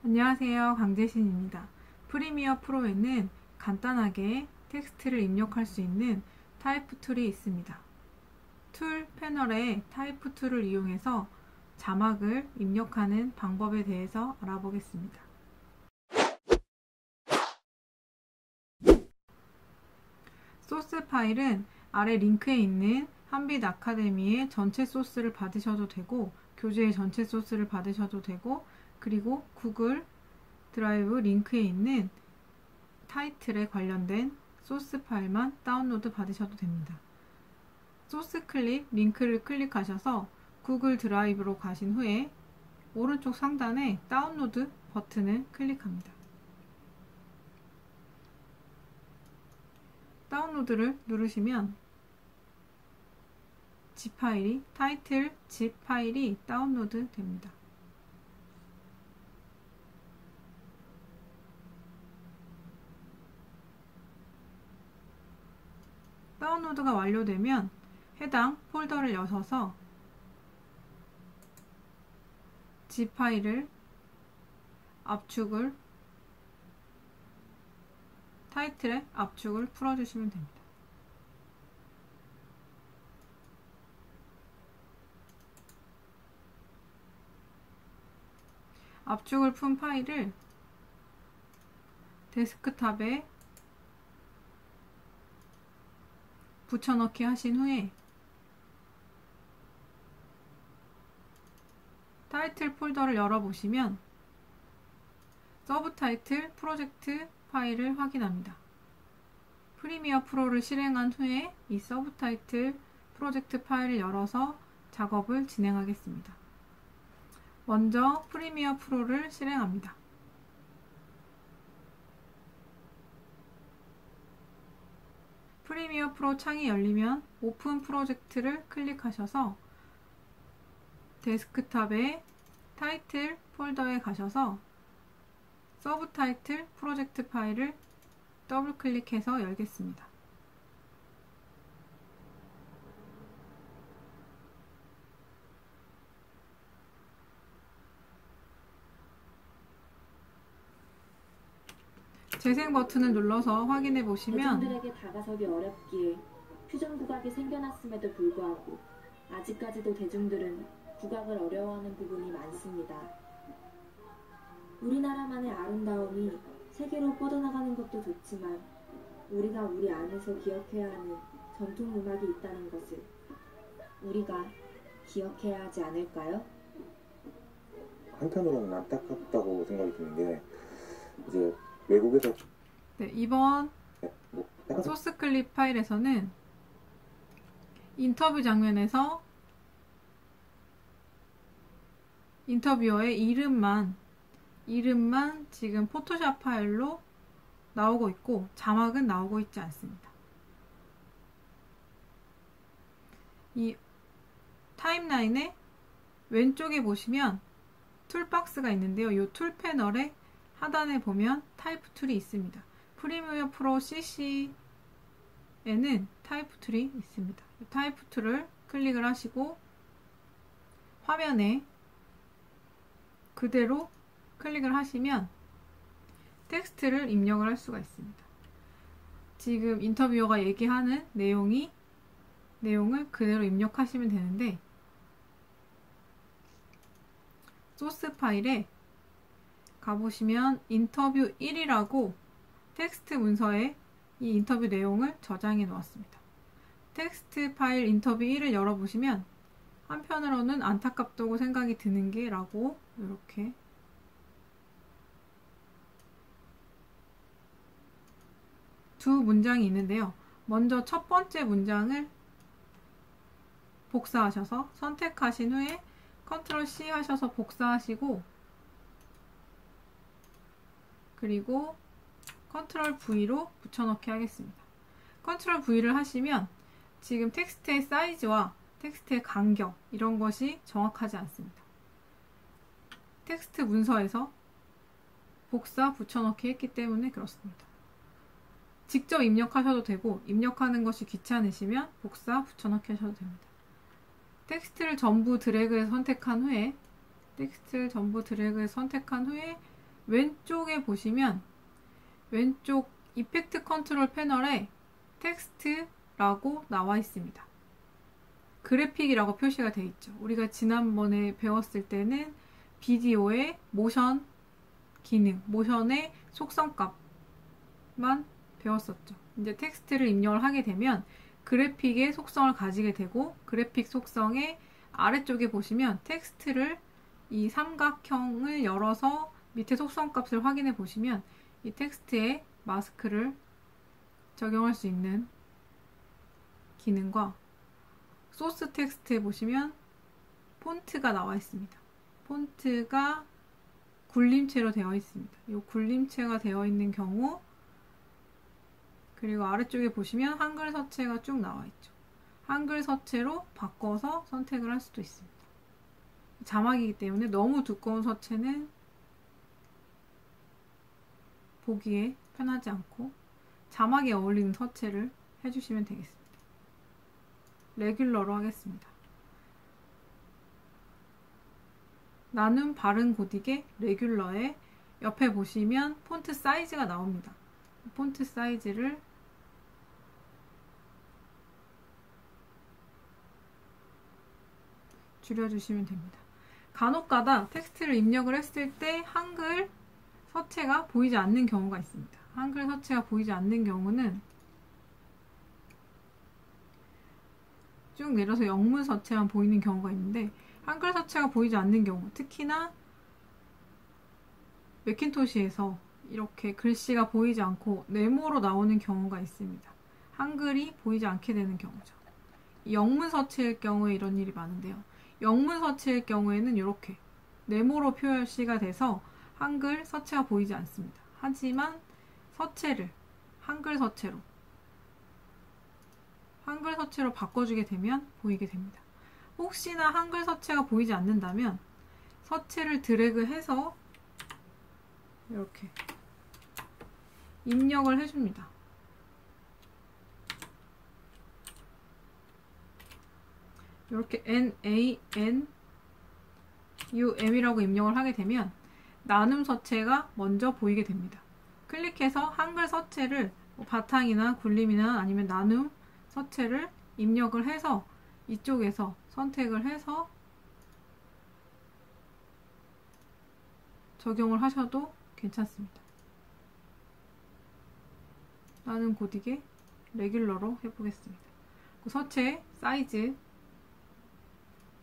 안녕하세요, 강재신입니다. 프리미어 프로에는 간단하게 텍스트를 입력할 수 있는 타이프 툴이 있습니다. 툴 패널의 타이프 툴을 이용해서 자막을 입력하는 방법에 대해서 알아보겠습니다. 소스 파일은 아래 링크에 있는 한빛 아카데미의 전체 소스를 받으셔도 되고, 교재의 전체 소스를 받으셔도 되고, 그리고 구글 드라이브 링크에 있는 타이틀에 관련된 소스 파일만 다운로드 받으셔도 됩니다. 소스 클립 링크를 클릭하셔서 구글 드라이브로 가신 후에 오른쪽 상단에 다운로드 버튼을 클릭합니다. 다운로드를 누르시면 zip 파일이, 타이틀 zip 파일이 다운로드 됩니다. 다운로드가 완료되면 해당 폴더를 여셔서 zip 파일을 압축을, 타이틀의 압축을 풀어주시면 됩니다. 압축을 푼 파일을 데스크탑에 붙여넣기 하신 후에 타이틀 폴더를 열어보시면 서브타이틀 프로젝트 파일을 확인합니다. 프리미어 프로를 실행한 후에 이 서브타이틀 프로젝트 파일을 열어서 작업을 진행하겠습니다. 먼저 프리미어 프로를 실행합니다. 프리미어 프로 창이 열리면 오픈 프로젝트를 클릭하셔서 데스크탑의 타이틀 폴더에 가셔서 서브타이틀 프로젝트 파일을 더블 클릭해서 열겠습니다. 재생 버튼을 눌러서 확인해 보시면 대중들에게 다가서기 어렵기에 퓨전 국악이 생겨났음에도 불구하고 아직까지도 대중들은 국악을 어려워하는 부분이 많습니다. 우리나라만의 아름다움이 세계로 뻗어나가는 것도 좋지만 우리가 우리 안에서 기억해야 하는 전통 음악이 있다는 것을 우리가 기억해야 하지 않을까요? 한편으로는 안타깝다고 생각이 드는 게, 이제 외국에서 이번 소스 클립 파일에서는 인터뷰 장면에서 인터뷰어의 이름만 지금 포토샵 파일로 나오고 있고 자막은 나오고 있지 않습니다. 이 타임라인의 왼쪽에 보시면 툴박스가 있는데요. 이 툴 패널의 하단에 보면 타이프 툴이 있습니다. 프리미어 프로 CC에는 타이프 툴이 있습니다. 타이프 툴을 클릭을 하시고 화면에 그대로 클릭을 하시면 텍스트를 입력을 할 수가 있습니다. 지금 인터뷰어가 얘기하는 내용을 그대로 입력하시면 되는데, 소스 파일에 가보시면 인터뷰 1이라고 텍스트 문서에 이 인터뷰 내용을 저장해 놓았습니다. 텍스트 파일 인터뷰 1을 열어보시면 한편으로는 안타깝다고 생각이 드는 게 라고 이렇게 두 문장이 있는데요. 먼저 첫 번째 문장을 복사하셔서 선택하신 후에 컨트롤 C 하셔서 복사하시고, 그리고 컨트롤 V로 붙여넣기 하겠습니다. 컨트롤 V를 하시면 지금 텍스트의 사이즈와 텍스트의 간격 이런 것이 정확하지 않습니다. 텍스트 문서에서 복사 붙여넣기 했기 때문에 그렇습니다. 직접 입력하셔도 되고 입력하는 것이 귀찮으시면 복사 붙여넣기 하셔도 됩니다. 텍스트를 전부 드래그해서 선택한 후에 왼쪽에 보시면 왼쪽 이펙트 컨트롤 패널에 텍스트라고 나와 있습니다. 그래픽이라고 표시가 되어 있죠. 우리가 지난번에 배웠을 때는 비디오의 모션 기능, 모션의 속성값만 배웠었죠. 이제 텍스트를 입력을 하게 되면 그래픽의 속성을 가지게 되고 그래픽 속성의 아래쪽에 보시면 텍스트를 이 삼각형을 열어서 밑에 속성값을 확인해 보시면 이 텍스트에 마스크를 적용할 수 있는 기능과 소스 텍스트에 보시면 폰트가 나와 있습니다. 폰트가 굴림체로 되어 있습니다. 이 굴림체가 되어 있는 경우 그리고 아래쪽에 보시면 한글 서체가 쭉 나와 있죠. 한글 서체로 바꿔서 선택을 할 수도 있습니다. 자막이기 때문에 너무 두꺼운 서체는 보기에 편하지 않고 자막에 어울리는 서체를 해주시면 되겠습니다. 레귤러로 하겠습니다. 나눔 바른 고딕의 레귤러에 옆에 보시면 폰트 사이즈가 나옵니다. 폰트 사이즈를 줄여주시면 됩니다. 간혹가다 텍스트를 입력을 했을 때 한글 서체가 보이지 않는 경우가 있습니다. 한글 서체가 보이지 않는 경우는 쭉 내려서 영문 서체만 보이는 경우가 있는데 한글 서체가 보이지 않는 경우, 특히나 매킨토시에서 이렇게 글씨가 보이지 않고 네모로 나오는 경우가 있습니다. 한글이 보이지 않게 되는 경우죠. 영문 서체일 경우에 이런 일이 많은데요. 영문 서체일 경우에는 이렇게 네모로 표시가 돼서 한글 서체가 보이지 않습니다. 하지만 서체를 한글 서체로 바꿔주게 되면 보이게 됩니다. 혹시나 한글 서체가 보이지 않는다면 서체를 드래그해서 이렇게 입력을 해줍니다. 이렇게 NANUM이라고 입력을 하게 되면 나눔 서체가 먼저 보이게 됩니다. 클릭해서 한글 서체를 바탕이나 굴림이나 아니면 나눔 서체를 입력을 해서 이쪽에서 선택을 해서 적용을 하셔도 괜찮습니다. 나눔 고딕의 레귤러로 해보겠습니다. 그 서체 사이즈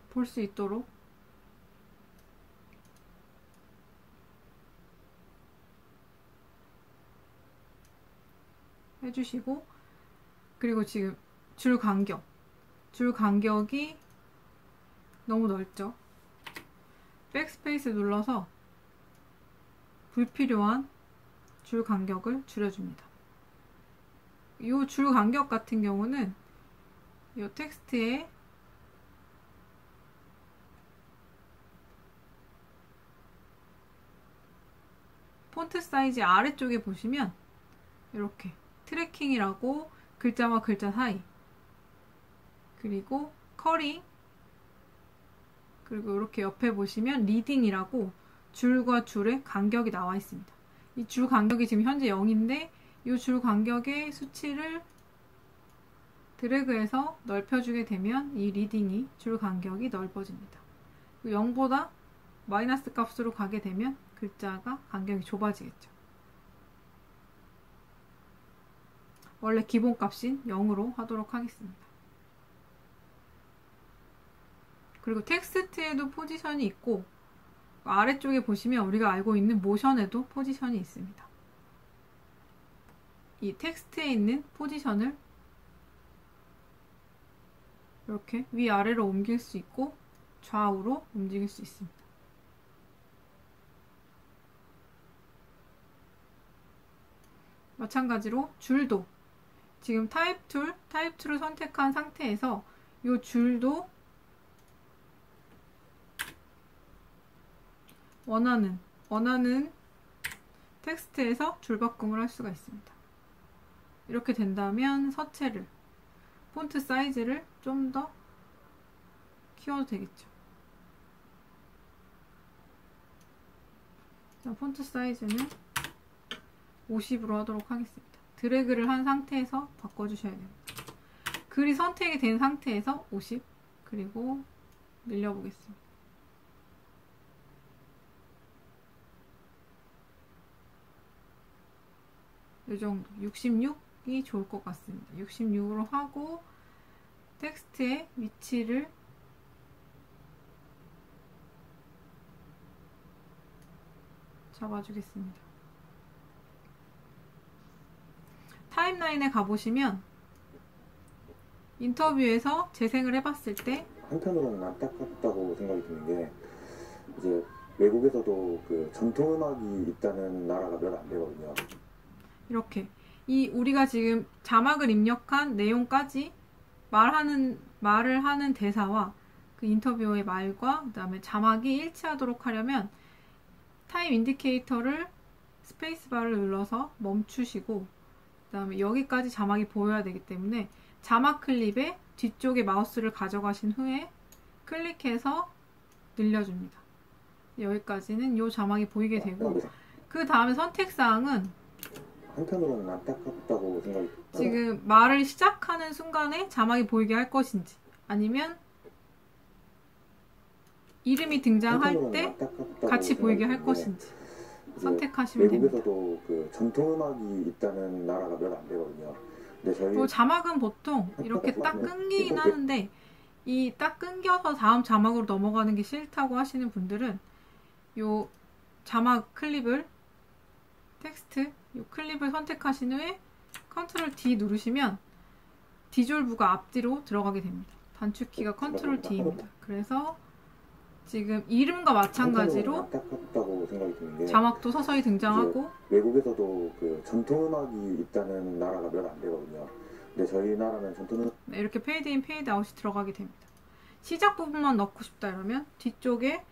볼 수 있도록 해주시고, 그리고 지금 줄 간격이 너무 넓죠. 백스페이스 눌러서 불필요한 줄 간격을 줄여줍니다. 이 줄 간격 같은 경우는 이 텍스트에 폰트 사이즈 아래쪽에 보시면 이렇게 트래킹이라고 글자와 글자 사이, 그리고 커링, 그리고 이렇게 옆에 보시면 리딩이라고 줄과 줄의 간격이 나와 있습니다. 이 줄 간격이 지금 현재 0인데 이 줄 간격의 수치를 드래그해서 넓혀주게 되면 이 리딩이 줄 간격이 넓어집니다. 0보다 마이너스 값으로 가게 되면 글자가 간격이 좁아지겠죠. 원래 기본값인 0으로 하도록 하겠습니다. 그리고 텍스트에도 포지션이 있고 아래쪽에 보시면 우리가 알고 있는 모션에도 포지션이 있습니다. 이 텍스트에 있는 포지션을 이렇게 위아래로 옮길 수 있고 좌우로 움직일 수 있습니다. 마찬가지로 줄도 지금 타입 툴을 선택한 상태에서 이 줄도 원하는 텍스트에서 줄바꿈을 할 수가 있습니다. 이렇게 된다면 서체를, 폰트 사이즈를 좀 더 키워도 되겠죠. 자, 폰트 사이즈는 50으로 하도록 하겠습니다. 드래그를 한 상태에서 바꿔주셔야 됩니다. 글이 선택이 된 상태에서 50, 그리고 늘려보겠습니다. 이 정도, 66이 좋을 것 같습니다. 66으로 하고 텍스트의 위치를 잡아주겠습니다. 타임라인에 가보시면 인터뷰에서 재생을 해봤을 때 한편으로는 안타깝다고 생각이 드는 게 이제 외국에서도 그 전통 음악이 있다는 나라가 몇 안 되거든요. 이렇게 우리가 지금 자막을 입력한 내용까지 말을 하는 대사와 그 인터뷰어의 말과 그 다음에 자막이 일치하도록 하려면 타임 인디케이터를 스페이스바를 눌러서 멈추시고 그 다음에 여기까지 자막이 보여야 되기 때문에 자막 클립의 뒤쪽에 마우스를 가져가신 후에 클릭해서 늘려줍니다. 여기까지는 이 자막이 보이게 되고 그 다음에 선택사항은 한편으로는 안타깝다고 생각이 지금 말을 시작하는 순간에 자막이 보이게 할 것인지 아니면 이름이 등장할 때 같이 보이게 할 것인지 선택하시면 됩니다. 외국에서도 그 전통 음악이 있다는 나라가 몇 안 되거든요. 근데 저희 자막은 보통 이렇게 딱 끊기긴 하는데 이 딱 끊겨서 다음 자막으로 넘어가는 게 싫다고 하시는 분들은 요 자막 클립을 텍스트 요 클립을 선택하신 후에 컨트롤 D 누르시면 디졸브가 앞뒤로 들어가게 됩니다. 단축키가 컨트롤 D입니다. 그래서 지금 이름과 마찬가지로 안타깝다고 생각이 드는 게 자막도 서서히 등장하고 외국에서도 그 전통 음악이 있다는 나라가 몇 안 되거든요. 근데 저희 나라는 전통 음악 이렇게 페이드 인 페이드 아웃이 들어가게 됩니다. 시작 부분만 넣고 싶다 이러면 뒤쪽에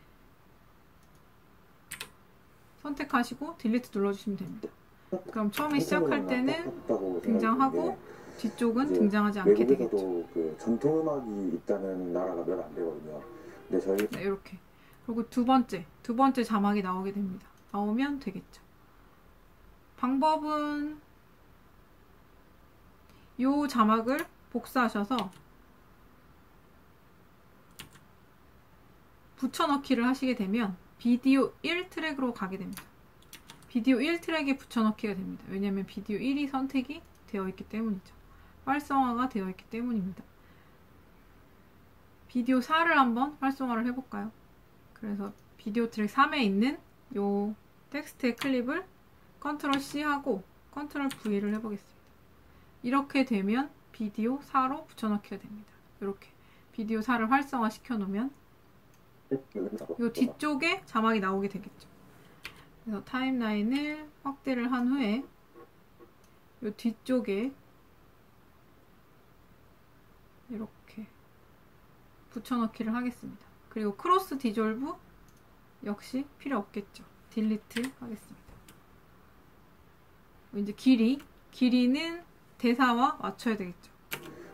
선택하시고 딜리트 눌러주시면 됩니다. 그럼 처음에 시작할 때는 등장하고 뒤쪽은 등장하지 않게 되겠죠. 외국에서도 그 전통 음악이 있다는 나라가 몇 안 되거든요. 근데 저희 이렇게 그리고 두 번째 자막이 나오게 됩니다. 나오면 되겠죠. 방법은 이 자막을 복사하셔서 붙여넣기를 하시게 되면 비디오 1 트랙으로 가게 됩니다. 비디오 1 트랙에 붙여넣기가 됩니다. 왜냐하면 비디오 1이 선택이 되어 있기 때문이죠. 활성화가 되어 있기 때문입니다. 비디오 4를 한번 활성화를 해볼까요? 그래서 비디오 트랙 3에 있는 요 텍스트의 클립을 컨트롤 C 하고 컨트롤 V를 해보겠습니다. 이렇게 되면 비디오 4로 붙여넣기가 됩니다. 이렇게 비디오 4를 활성화 시켜 놓으면 요 뒤쪽에 자막이 나오게 되겠죠. 그래서 타임라인을 확대를 한 후에 요 뒤쪽에 이렇게 붙여넣기를 하겠습니다. 그리고 크로스 디졸브 역시 필요 없겠죠. 딜리트 하겠습니다. 이제 길이는 대사와 맞춰야 되겠죠.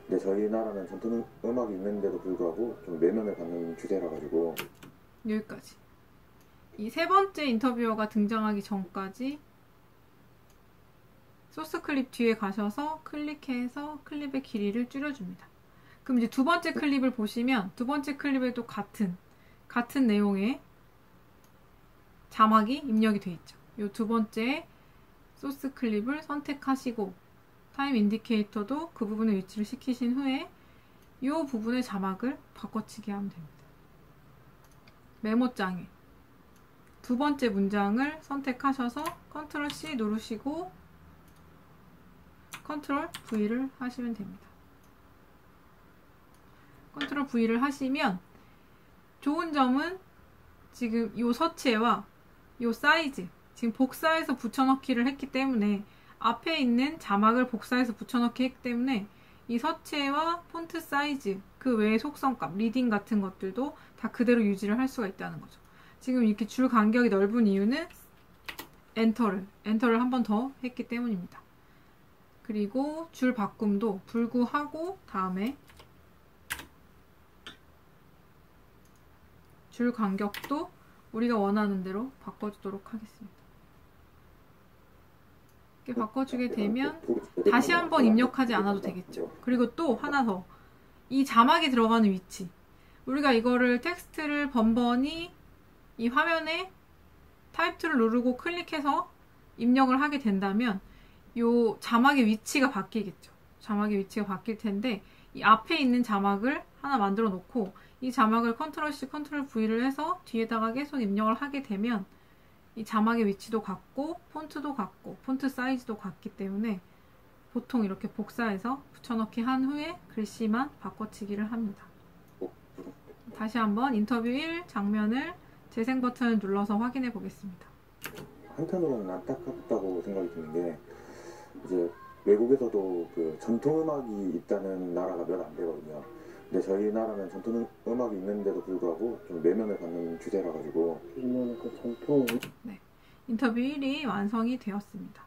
근데 저희 나라는 전통 음악이 있는데도 불구하고 좀 내면을 갖는 주제라 가지고 여기까지. 이 세 번째 인터뷰어가 등장하기 전까지 소스 클립 뒤에 가셔서 클릭해서 클립의 길이를 줄여줍니다. 그럼 이제 두 번째 클립을 보시면 두 번째 클립에도 같은 내용의 자막이 입력이 되어 있죠. 이 두 번째 소스 클립을 선택하시고 타임 인디케이터도 그 부분의 위치를 시키신 후에 이 부분의 자막을 바꿔치기 하면 됩니다. 메모장에 두 번째 문장을 선택하셔서 컨트롤 C 누르시고 컨트롤 V를 하시면 됩니다. 컨트롤 V를 하시면 좋은 점은 지금 이 서체와 이 사이즈 지금 복사해서 붙여넣기를 했기 때문에 앞에 있는 자막을 복사해서 붙여넣기 했기 때문에 이 서체와 폰트 사이즈 그 외의 속성값, 리딩 같은 것들도 다 그대로 유지를 할 수가 있다는 거죠. 지금 이렇게 줄 간격이 넓은 이유는 엔터를 한 번 더 했기 때문입니다. 그리고 줄 바꿈도 불구하고 다음에 줄 간격도 우리가 원하는 대로 바꿔주도록 하겠습니다. 이렇게 바꿔주게 되면 다시 한번 입력하지 않아도 되겠죠. 그리고 또 하나 더, 이 자막이 들어가는 위치, 우리가 이거를 텍스트를 번번이 이 화면에 타입2를 누르고 클릭해서 입력을 하게 된다면 이 자막의 위치가 바뀌겠죠. 자막의 위치가 바뀔 텐데 이 앞에 있는 자막을 하나 만들어 놓고 이 자막을 컨트롤 C, 컨트롤 V를 해서 뒤에다가 계속 입력을 하게 되면 이 자막의 위치도 같고 폰트도 같고 폰트 사이즈도 같기 때문에 보통 이렇게 복사해서 붙여넣기 한 후에 글씨만 바꿔치기를 합니다. 다시 한번 인터뷰 1 장면을 재생 버튼을 눌러서 확인해 보겠습니다. 한편으로는 안타깝다고 생각이 드는 게 이제 외국에서도 그 전통음악이 있다는 나라가 몇 안 되거든요. 근데 저희 나라는 전통음악이 있는데도 불구하고 좀 외면을 받는 주제라 가지고 네, 인터뷰 1이 완성이 되었습니다.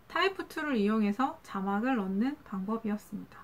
타입2를 이용해서 자막을 넣는 방법이었습니다.